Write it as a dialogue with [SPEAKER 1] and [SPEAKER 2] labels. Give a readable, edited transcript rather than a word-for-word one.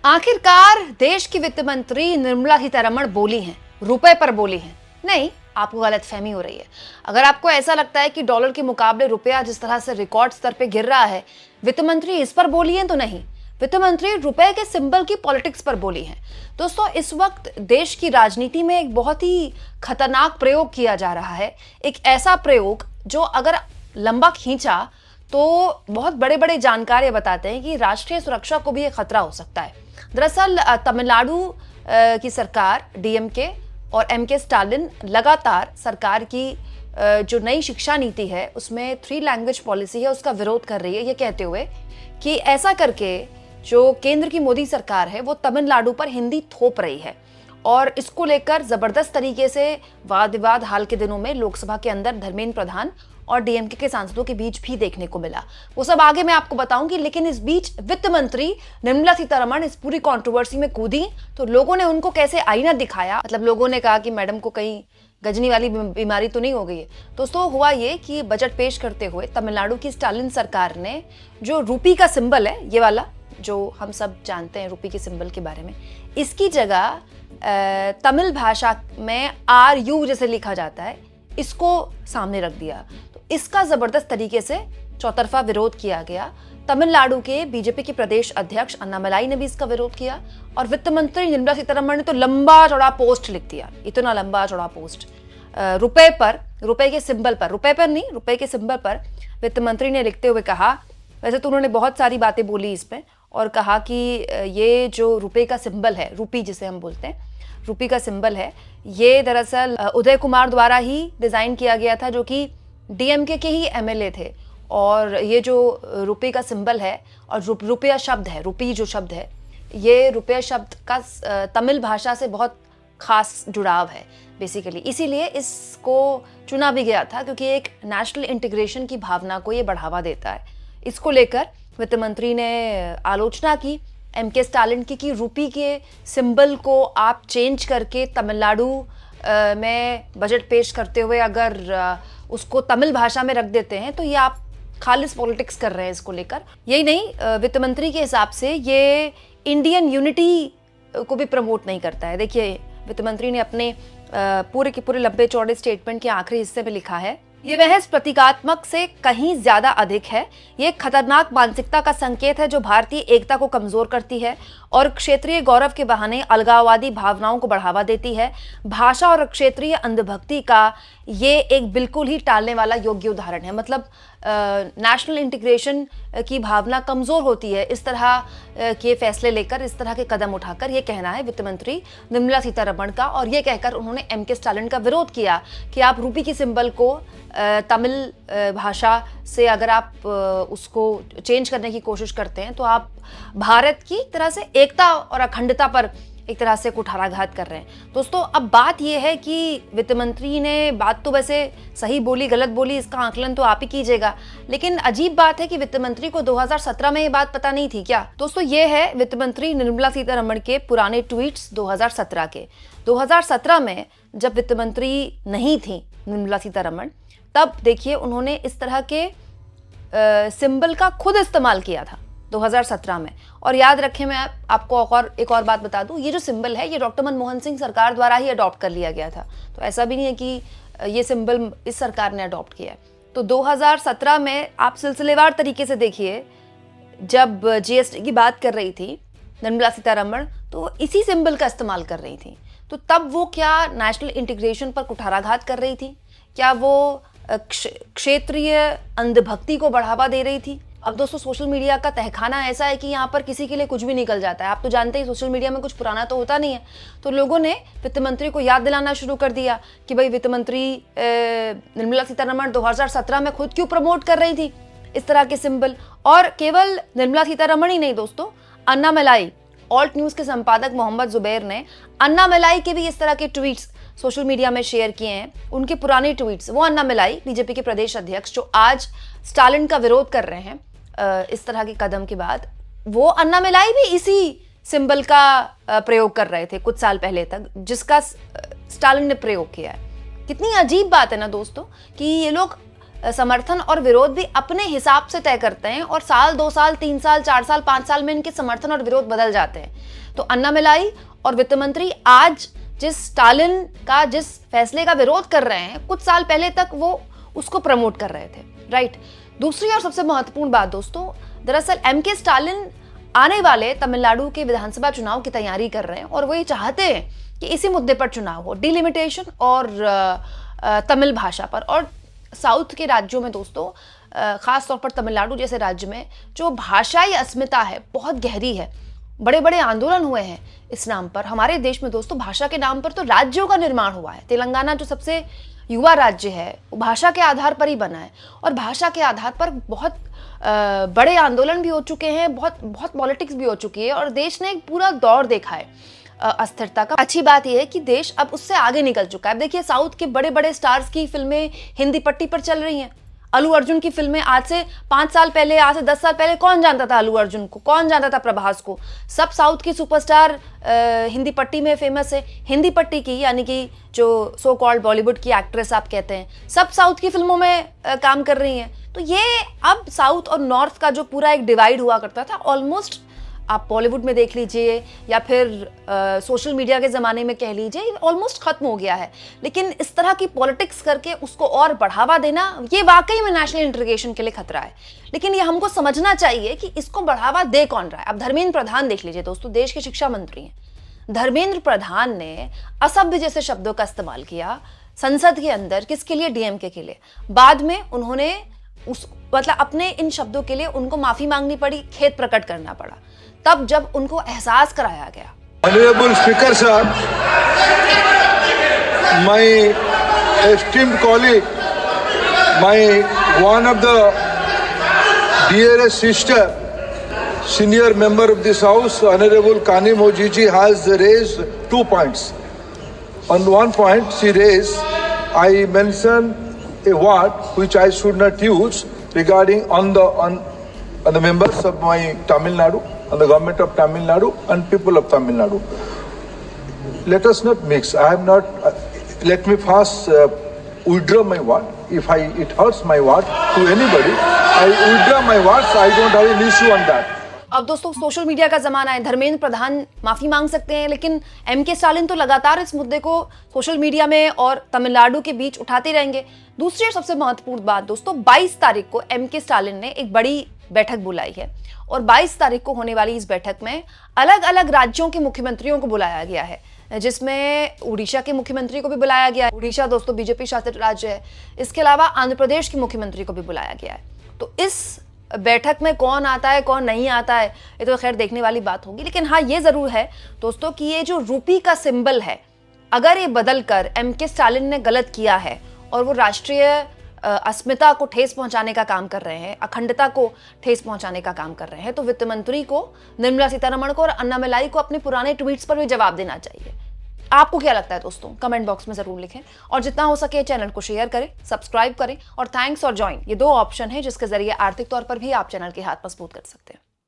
[SPEAKER 1] आखिरकार देश की वित्त मंत्री निर्मला सीतारमण बोली हैं, रुपए पर बोली हैं। नहीं, आपको गलतफहमी हो रही है। अगर आपको ऐसा लगता है कि डॉलर के मुकाबले रुपया जिस तरह से रिकॉर्ड स्तर पे गिर रहा है, वित्त मंत्री इस पर बोली हैं, तो नहीं। वित्त मंत्री रुपए के सिंबल की पॉलिटिक्स पर बोली हैं। दोस्तों, इस वक्त देश की राजनीति में एक बहुत ही खतरनाक प्रयोग किया जा रहा है। एक ऐसा प्रयोग जो अगर लंबा खींचा तो बहुत बड़े बड़े जानकार बताते हैं कि राष्ट्रीय सुरक्षा को भी ये खतरा हो सकता है। दरअसल तमिलनाडु की सरकार डीएमके और एमके स्टालिन लगातार सरकार की जो नई शिक्षा नीति है उसमें 3 लैंग्वेज पॉलिसी है उसका विरोध कर रही है, ये कहते हुए कि ऐसा करके जो केंद्र की मोदी सरकार है वो तमिलनाडु पर हिंदी थोप रही है। और इसको लेकर जबरदस्त तरीके से वाद विवाद हाल के दिनों में लोकसभा के अंदर धर्मेंद्र प्रधान और डीएमके के सांसदों के बीच भी देखने को मिला। वो सब आगे मैं आपको बताऊंगी, लेकिन इस बीच वित्त मंत्री निर्मला सीतारमण इस पूरी कंट्रोवर्सी में कूदी तो लोगों ने उनको कैसे आईना दिखाया। मतलब लोगों ने कहा कि मैडम को कहीं गजनी वाली बीमारी तो नहीं हो गई है। दोस्तों, हुआ ये कि बजट पेश करते हुए तमिलनाडु की स्टालिन सरकार ने जो रूपी का सिंबल है, ये वाला जो हम सब जानते हैं रूपी के सिंबल के बारे में, इसकी जगह तमिल भाषा में RU जैसे लिखा जाता है, इसको सामने रख दिया। तो इसका जबरदस्त तरीके से चौतरफा विरोध किया गया। तमिलनाडु के बीजेपी के प्रदेश अध्यक्ष अन्नामलाई ने भी इसका विरोध किया और वित्त मंत्री निर्मला सीतारमण ने तो लंबा चौड़ा पोस्ट लिख दिया। इतना लंबा चौड़ा पोस्ट रुपए के सिंबल पर, रुपए के सिंबल पर वित्त मंत्री ने लिखते हुए कहा, वैसे तो उन्होंने बहुत सारी बातें बोली इसमें, और कहा कि ये जो रुपए का सिंबल है, रूपी जिसे हम बोलते हैं, रूपी का सिंबल है, ये दरअसल उदय कुमार द्वारा ही डिज़ाइन किया गया था, जो कि डीएमके के ही एमएलए थे। और ये जो रुपए का सिंबल है और रुपया शब्द है, रूपी जो शब्द है, ये रुपया शब्द का तमिल भाषा से बहुत खास जुड़ाव है बेसिकली। इसीलिए इसको चुना भी गया था क्योंकि एक नेशनल इंटीग्रेशन की भावना को ये बढ़ावा देता है। इसको लेकर वित्त मंत्री ने आलोचना की एमके स्टालिन की कि रूपी के सिंबल को आप चेंज करके तमिलनाडु में बजट पेश करते हुए अगर उसको तमिल भाषा में रख देते हैं तो ये आप खालिस पॉलिटिक्स कर रहे हैं इसको लेकर। यही नहीं, वित्त मंत्री के हिसाब से ये इंडियन यूनिटी को भी प्रमोट नहीं करता है। देखिए, वित्त मंत्री ने अपने पूरे के पूरे लंबे चौड़े स्टेटमेंट के आखिरी हिस्से में लिखा है, ये महज प्रतीकात्मक से कहीं ज्यादा अधिक है। ये एक खतरनाक मानसिकता का संकेत है जो भारतीय एकता को कमजोर करती है और क्षेत्रीय गौरव के बहाने अलगाववादी भावनाओं को बढ़ावा देती है। भाषा और क्षेत्रीय अंधभक्ति का ये एक बिल्कुल ही टालने वाला योग्य उदाहरण है। मतलब नेशनल इंटीग्रेशन की भावना कमजोर होती है इस तरह के फैसले लेकर, इस तरह के कदम उठाकर, ये कहना है वित्त मंत्री निर्मला सीतारमण का। और ये कहकर उन्होंने एमके स्टालिन का विरोध किया कि आप रूपी की सिंबल को तमिल भाषा से अगर आप उसको चेंज करने की कोशिश करते हैं तो आप भारत की तरह से एकता और अखंडता पर एक तरह से कुठाराघात कर रहे हैं। दोस्तों, अब बात यह है कि वित्त मंत्री ने बात तो वैसे सही बोली गलत बोली इसका आकलन तो आप ही कीजिएगा, लेकिन अजीब बात है कि वित्त मंत्री को 2017 में ये बात पता नहीं थी क्या। दोस्तों, ये है वित्त मंत्री निर्मला सीतारमण के पुराने ट्वीट्स 2017 के। 2017 में जब वित्त मंत्री नहीं थी निर्मला सीतारमण, तब देखिए उन्होंने इस तरह के सिंबल का खुद इस्तेमाल किया था 2017 में। और याद रखें, मैं आपको एक और बात बता दूं, ये जो सिंबल है ये डॉक्टर मनमोहन सिंह सरकार द्वारा ही अडॉप्ट कर लिया गया था। तो ऐसा भी नहीं है कि ये सिंबल इस सरकार ने अडॉप्ट किया है। तो 2017 में आप सिलसिलेवार तरीके से देखिए, जब जीएसटी की बात कर रही थी निर्मला सीतारमण तो इसी सिंबल का इस्तेमाल कर रही थी। तो तब वो क्या नेशनल इंटीग्रेशन पर कुठाराघात कर रही थी? क्या वो क्षेत्रीय अंधभक्ति को बढ़ावा दे रही थी? अब दोस्तों, सोशल मीडिया का तहखाना ऐसा है कि यहाँ पर किसी के लिए कुछ भी निकल जाता है। आप तो जानते ही सोशल मीडिया में कुछ पुराना तो होता नहीं है। तो लोगों ने वित्त मंत्री को याद दिलाना शुरू कर दिया कि भाई वित्त मंत्री निर्मला सीतारमण 2017 में खुद क्यों प्रमोट कर रही थी इस तरह के सिंबल। और केवल निर्मला सीतारमण ही नहीं दोस्तों, अन्नामलाई ऑल्ट न्यूज के संपादक मोहम्मद जुबैर ने अन्नामलाई के भी इस तरह के ट्वीट्स सोशल मीडिया में शेयर किए हैं। उनके पुराने ट्वीट्स, वो अन्नामलाई बीजेपी के प्रदेश अध्यक्ष जो आज स्टालिन का विरोध कर रहे हैं इस तरह के कदम के बाद, वो अन्नामलाई भी इसी सिंबल का प्रयोग कर रहे थे कुछ साल पहले तक, जिसका स्टालिन ने प्रयोग किया है। कितनी अजीब बात है ना दोस्तों कि ये लोग समर्थन और विरोध भी अपने हिसाब से तय करते हैं और साल 2 साल 3 साल 4 साल 5 साल में इनके समर्थन और विरोध बदल जाते हैं। तो अन्नामलाई और वित्त मंत्री आज जिस स्टालिन का जिस फैसले का विरोध कर रहे हैं, कुछ साल पहले तक वो उसको प्रमोट कर रहे थे, राइट। दूसरी और सबसे महत्वपूर्ण बात दोस्तों, दरअसल एमके स्टालिन आने वाले तमिलनाडु के विधानसभा चुनाव की तैयारी कर रहे हैं और वो ये चाहते हैं कि इसी मुद्दे पर चुनाव हो, डिलिमिटेशन और तमिल भाषा पर। और साउथ के राज्यों में दोस्तों, खास तौर पर तमिलनाडु जैसे राज्य में जो भाषाई अस्मिता है बहुत गहरी है। बड़े बड़े आंदोलन हुए हैं इस नाम पर। हमारे देश में दोस्तों भाषा के नाम पर तो राज्यों का निर्माण हुआ है। तेलंगाना जो सबसे युवा राज्य है वो भाषा के आधार पर ही बना है और भाषा के आधार पर बहुत बड़े आंदोलन भी हो चुके हैं, बहुत पॉलिटिक्स भी हो चुकी है और देश ने एक पूरा दौर देखा है अस्थिरता का। अच्छी बात यह है कि देश अब उससे आगे निकल चुका है। अब देखिए साउथ के बड़े बड़े स्टार्स की फिल्में हिंदी पट्टी पर चल रही हैं। अल्लू अर्जुन की फिल्में आज से 5 साल पहले, आज से 10 साल पहले कौन जानता था अल्लू अर्जुन को, कौन जानता था प्रभास को। सब साउथ की सुपरस्टार हिंदी पट्टी में फेमस है। हिंदी पट्टी की यानी कि जो सो कॉल्ड बॉलीवुड की एक्ट्रेस आप कहते हैं, सब साउथ की फिल्मों में काम कर रही हैं। तो ये अब साउथ और नॉर्थ का जो पूरा एक डिवाइड हुआ करता था, ऑलमोस्ट आप बॉलीवुड में देख लीजिए या फिर सोशल मीडिया के ज़माने में कह लीजिए, ऑलमोस्ट खत्म हो गया है। लेकिन इस तरह की पॉलिटिक्स करके उसको और बढ़ावा देना, ये वाकई में नेशनल इंटीग्रेशन के लिए खतरा है। लेकिन ये हमको समझना चाहिए कि इसको बढ़ावा दे कौन रहा है। अब धर्मेंद्र प्रधान देख लीजिए दोस्तों, देश के शिक्षा मंत्री हैं। धर्मेंद्र प्रधान ने असभ्य जैसे शब्दों का इस्तेमाल किया संसद के अंदर, किसके लिए? डीएमके के लिए। बाद में उन्होंने मतलब अपने इन शब्दों के लिए उनको माफी मांगनी पड़ी, खेद प्रकट करना पड़ा, तब जब उनको एहसास कराया गया।
[SPEAKER 2] Honorable Speaker sir, my esteemed colleague, one of the dearest sister, senior member of this house, Honorable Kani Mojiji has raised 2 points. On one point she raised, I mentioned a word which I should not use regarding on the members of my Tamil Nadu, on the government of Tamil Nadu and people of Tamil Nadu. Let us not mix. I am not. Let me first withdraw my word. If it hurts my word to anybody, I withdraw my words. I don't have an issue on that.
[SPEAKER 1] अब दोस्तों social media का जमाना है, धर्मेंद्र प्रधान माफी मांग सकते हैं, लेकिन एमके स्टालिन तो लगातार इस मुद्दे को सोशल मीडिया में और तमिलनाडु के बीच उठाते रहेंगे। दूसरी और सबसे महत्वपूर्ण बात दोस्तों, 22 तारीख को एमके स्टालिन ने एक बड़ी बैठक बुलाई है और 22 तारीख को होने वाली इस बैठक में अलग अलग राज्यों के मुख्यमंत्रियों को बुलाया गया है, जिसमें उड़ीसा के मुख्यमंत्री को भी बुलाया गया है। उड़ीसा दोस्तों बीजेपी शासित राज्य है। इसके अलावा आंध्र प्रदेश के मुख्यमंत्री को भी बुलाया गया है। तो इस बैठक में कौन आता है कौन नहीं आता है ये तो खैर देखने वाली बात होगी। लेकिन हाँ ये जरूर है दोस्तों कि ये जो रूपी का सिंबल है, अगर ये बदल कर एमके स्टालिन ने गलत किया है और वो राष्ट्रीय अस्मिता को ठेस पहुंचाने का काम कर रहे हैं, अखंडता को ठेस पहुंचाने का काम कर रहे हैं, तो वित्त मंत्री को, निर्मला सीतारमण को और अन्नामलाई को अपने पुराने ट्वीट्स पर भी जवाब देना चाहिए। आपको क्या लगता है दोस्तों? कमेंट बॉक्स में जरूर लिखें और जितना हो सके चैनल को शेयर करें, सब्सक्राइब करें और थैंक्स और ज्वाइन, ये 2 ऑप्शन है जिसके जरिए आर्थिक तौर पर भी आप चैनल के हाथ मजबूत कर सकते हैं।